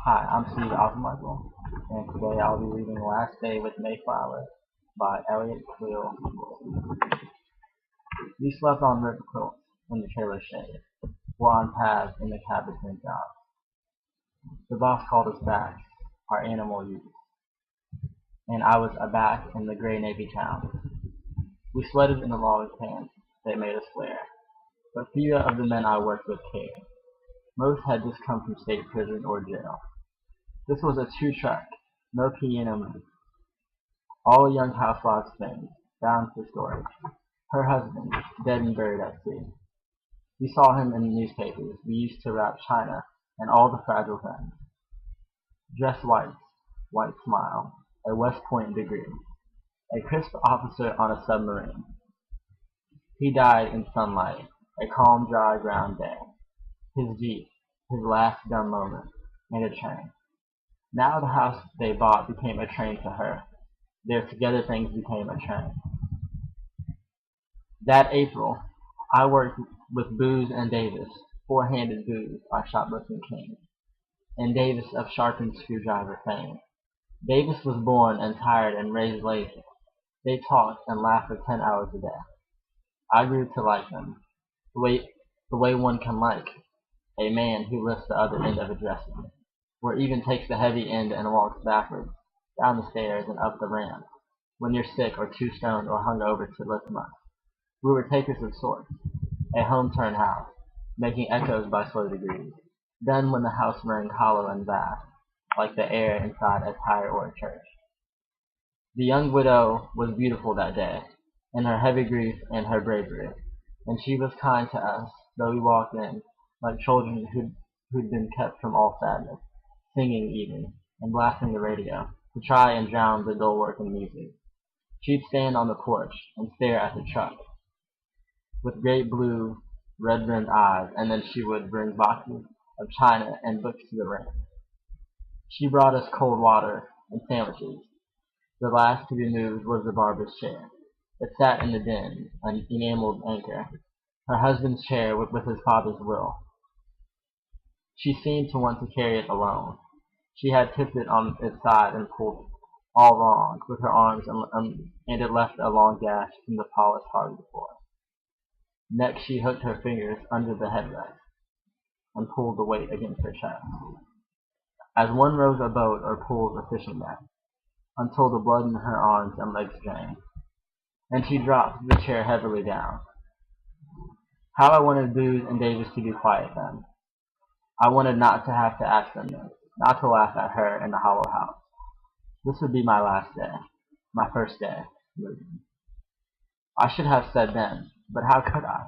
Hi, I'm Steve Michael, and today I'll be reading Last Day with Mayflower by Elliot Cleo. We slept on river quilts in the trailer shade, or on pads in the cab between jobs. The boss called us back, our animal use, and I was aback in the gray navy town. We sweated in the log pants that made us flare, but few of the men I worked with cared. Most had just come from state prison or jail. This was a two-track, no piano move. All a young housewife's things, bound for storage. Her husband, dead and buried at sea. We saw him in the newspapers. We used to wrap china and all the fragile things. Dress whites, white smile, a West Point degree. A crisp officer on a submarine. He died in sunlight, a calm, dry ground day. His Jeep, his last dumb moment, and a train. Now the house they bought became a train to her. Their together things became a train. That April, I worked with Booz and Davis, four-handed Booz, our shoplifting king, and Davis of sharpened screwdriver fame. Davis was born and tired and raised lazy. They talked and laughed for 10 hours a day. I grew to like them, the way one can like a man who lifts the other end of a dresser, or even takes the heavy end and walks backwards, down the stairs and up the ramp, when you're sick or too stoned or hung over to lift much. We were takers of sorts, a home-turn house, making echoes by slow degrees. Then when the house rang hollow and vast, like the air inside a tire or a church. The young widow was beautiful that day, in her heavy grief and her bravery, and she was kind to us, though we walked in, like children who'd been kept from all sadness, singing even, and blasting the radio, to try and drown the dull work in music. She'd stand on the porch and stare at the truck, with great blue, red-rimmed eyes, and then she would bring boxes of china and books to the ramp. She brought us cold water and sandwiches. The last to be moved was the barber's chair. It sat in the den, an enameled anchor, her husband's chair with his father's will. She seemed to want to carry it alone. She had tipped it on its side and pulled all wrong with her arms, and it left a long gash in the polished hardwood floor. Next she hooked her fingers under the headrest and pulled the weight against her chest, as one rows a boat or pulls a fishing net, until the blood in her arms and legs drained. And she dropped the chair heavily down. How I wanted Booz and Davis to be quiet then. I wanted not to have to ask them this, not to laugh at her in the hollow house. This would be my last day, my first day moving. I should have said then, but how could I?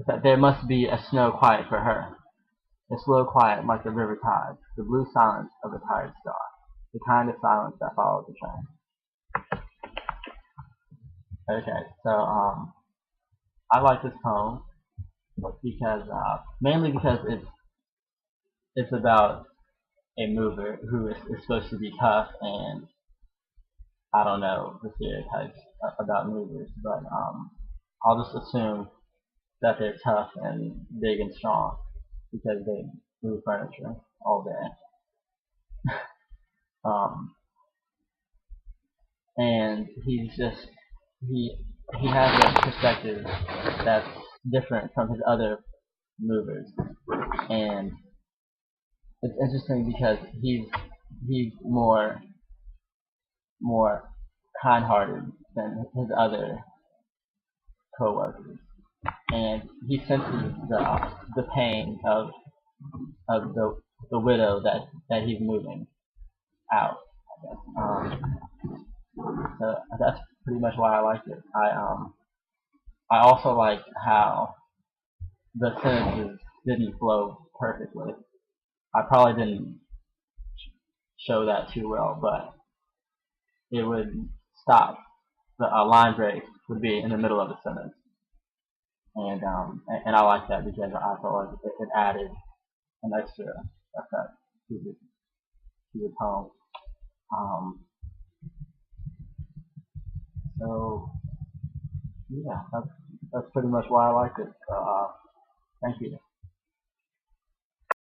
That there must be a snow quiet for her, a slow quiet like the river tide, the blue silence of a tired star, the kind of silence that follows the train. Okay, so I like this poem because mainly because it's about a mover who is supposed to be tough, and I don't know the stereotypes about movers, but I'll just assume that they're tough and big and strong because they move furniture all day. Um, and he he has a perspective that's different from his other movers, and it's interesting because he's more kind-hearted than his other co-workers, and he senses the pain of the widow that he's moving out, I guess. So that's pretty much why I liked it. I also like how the sentences didn't flow perfectly. I probably didn't show that too well, but it would stop. A line break would be in the middle of a sentence, and I like that because I felt like it added an extra effect to the tone. Um, so yeah, that's pretty much why I liked it. So, thank you.